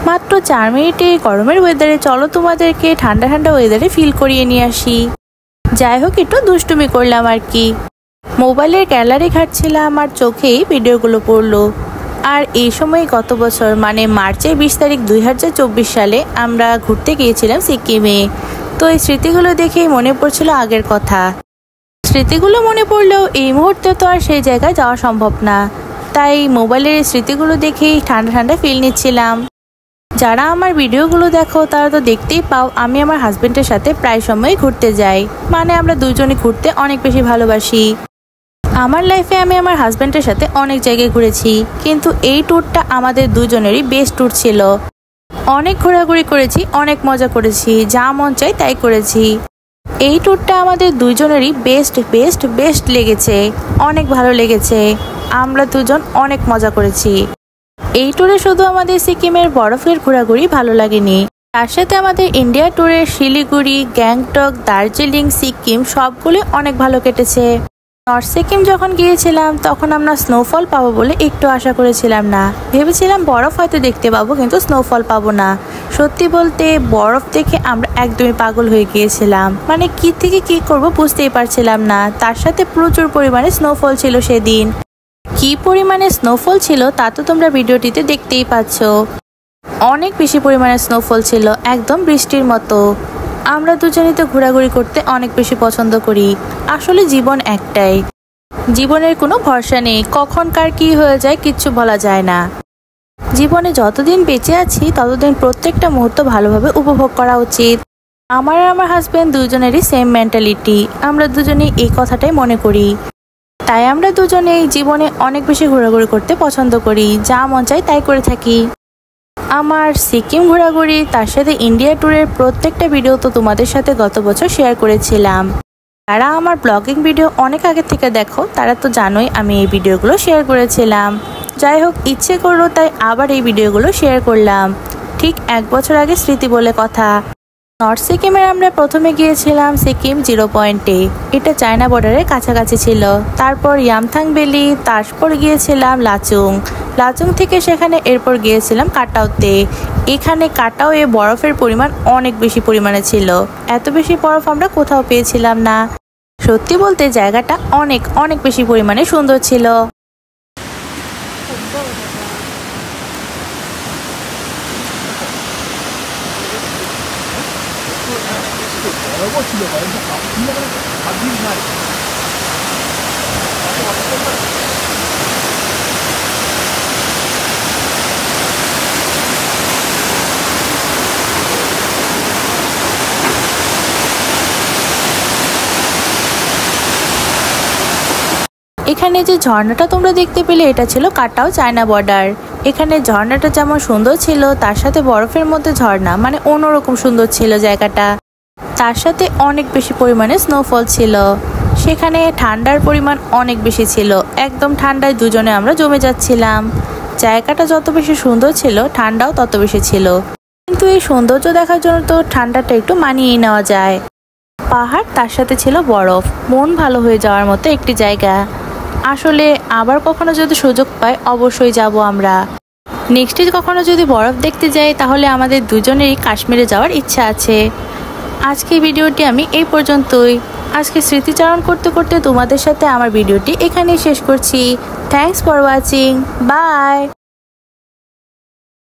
মাত্র 4 মিনিটে গরমের ওয়েদারে চলো তোমাদেরকে ঠান্ডা ঠান্ডা ওয়েদারে ফিল করিয়ে নিয়ে আসি। যাই হোক, একটু দুষ্টুমি করলাম আর কি। মোবাইলের গ্যালারি ঘাটছিলাম আর চোখেই ভিডিওগুলো পড়লো। আর এই সময় গত বছর মানে মার্চের 20 তারিখ 2024 সালে আমরা ঘুরতে গিয়েছিলাম সিকিমে। তো এই স্মৃতিগুলো দেখেই মনে পড়ছিল আগের কথা। স্মৃতিগুলো মনে পড়লেও এই মুহূর্তে তো আর সেই জায়গায় যাওয়া সম্ভব না, তাই মোবাইলের স্মৃতিগুলো দেখেই ঠান্ডা ঠান্ডা ফিল নিচ্ছিলাম। যারা আমার ভিডিওগুলো দেখো তারা তো দেখতেই পাও আমি আমার হাজবেন্ডের সাথে প্রায় সময় ঘুরতে যাই, মানে আমরা দুজনে ঘুরতে অনেক বেশি ভালোবাসি। আমার লাইফে আমি আমার হাজবেন্ডের সাথে অনেক জায়গায় ঘুরেছি, কিন্তু এই ট্যুরটা আমাদের দুজনেরই বেস্ট ট্যুর ছিল। অনেক ঘোরাঘুরি করেছি, অনেক মজা করেছি, যা মন চাই তাই করেছি। এই ট্যুরটা আমাদের দুজনেরই বেস্ট লেগেছে, অনেক ভালো লেগেছে। আমরা দুজন অনেক মজা করেছি। এই ট্যুরে শুধু আমাদের সিকিমের বরফের ঘোরাঘুরি ভালো লাগেনি, তার সাথে আমাদের ইন্ডিয়া ট্যুরের শিলিগুড়ি, গ্যাংটক, দার্জিলিং, সিকিম সবগুলো অনেক ভালো কেটেছে। নর্থ সিকিম যখন গিয়েছিলাম তখন আমরা স্নোফল পাবো বলে একটু আশা করেছিলাম না। ভেবেছিলাম বরফ হয়তো দেখতে পাবো, কিন্তু স্নোফল পাবো না। সত্যি বলতে বরফ দেখে আমরা একদমই পাগল হয়ে গিয়েছিলাম, মানে কি থেকে কি করব বুঝতেই পারছিলাম না। তার সাথে প্রচুর পরিমাণে স্নোফল ছিল সেদিন। কি পরিমাণে স্নোফল ছিল তা তো তোমরা ভিডিওটিতে দেখতেই পাচ্ছ। অনেক বেশি পরিমাণে স্নোফল ছিল, একদম বৃষ্টির মতো। আমরা দুজনেই তো ঘোরাঘুরি করতে অনেক বেশি পছন্দ করি। আসলে জীবন একটাই, জীবনের কোনো ভরসা নেই, কখন কার কি হয়ে যায় কিচ্ছু বলা যায় না। জীবনে যতদিন বেঁচে আছি ততদিন প্রত্যেকটা মুহূর্ত ভালোভাবে উপভোগ করা উচিত। আমার আর আমার হাজবেন্ড দুজনেরই সেম মেন্টালিটি, আমরা দুজনেই এই কথাটাই মনে করি। তাই আমরা দুজনেই জীবনে অনেক বেশি ঘোরাঘুরি করতে পছন্দ করি, যা মন চাই তাই করে থাকি। আমার সিকিম ঘোরাঘুরি তার সাথে ইন্ডিয়া ট্যুরের প্রত্যেকটা ভিডিও তো তোমাদের সাথে গত বছর শেয়ার করেছিলাম। যারা আমার ব্লগিং ভিডিও অনেক আগে থেকে দেখো তারা তো জানোই আমি এই ভিডিওগুলো শেয়ার করেছিলাম। যাই হোক, ইচ্ছে করলো তাই আবার এই ভিডিওগুলো শেয়ার করলাম। ঠিক 1 বছর আগে স্মৃতি বলে কথা। নর্থ সিকিমের আমরা প্রথমে গিয়েছিলাম সিকিম 0 পয়েন্টে, এটা চায়না বর্ডারের কাছাকাছি ছিল। তারপর ইয়ামথাং ভ্যালি, তারপর গিয়েছিলাম লাচুং থেকে সেখানে এরপর গিয়েছিলাম কাটাওতে। এখানে কাটাওয়ে বরফের পরিমাণ অনেক বেশি পরিমাণে ছিল, এত বেশি বরফ আমরা কোথাও পেয়েছিলাম না। সত্যি বলতে জায়গাটা অনেক বেশি পরিমাণে সুন্দর ছিল। এখানে যে ঝর্ণাটা তোমরা দেখতে পেলে এটা ছিল কাটাও চায়না বর্ডার। এখানে ঝর্ণাটা যেমন সুন্দর ছিল তার সাথে বরফের মধ্যে ঝর্ণা, মানে অন্যরকম সুন্দর ছিল জায়গাটা। তার সাথে অনেক বেশি পরিমাণে স্নোফল ছিল। সেখানে ঠান্ডার পরিমাণ অনেক বেশি ছিল, একদম ঠান্ডায় দুজনে আমরা জমে যাচ্ছিলাম। জায়গাটা যত বেশি সুন্দর ছিল ঠান্ডাও তত বেশি ছিল, কিন্তু এই সৌন্দর্য দেখার জন্য তো ঠান্ডাটা একটু মানিয়ে নেওয়া যায়। পাহাড় তার সাথে ছিল বরফ, মন ভালো হয়ে যাওয়ার মতো একটি জায়গা। আসলে আবার কখনো যদি সুযোগ পাই অবশ্যই যাব আমরা। নেক্সট কখনো যদি বরফ দেখতে যাই তাহলে আমাদের দুজনেরই কাশ্মীরে যাওয়ার ইচ্ছা আছে। আজকে ভিডিওটি আমি এই পর্যন্তই। আজকে স্মৃতিচারণ করতে করতে তোমাদের সাথে আমার ভিডিওটি এখানেই শেষ করছি। Thanks for watching, by.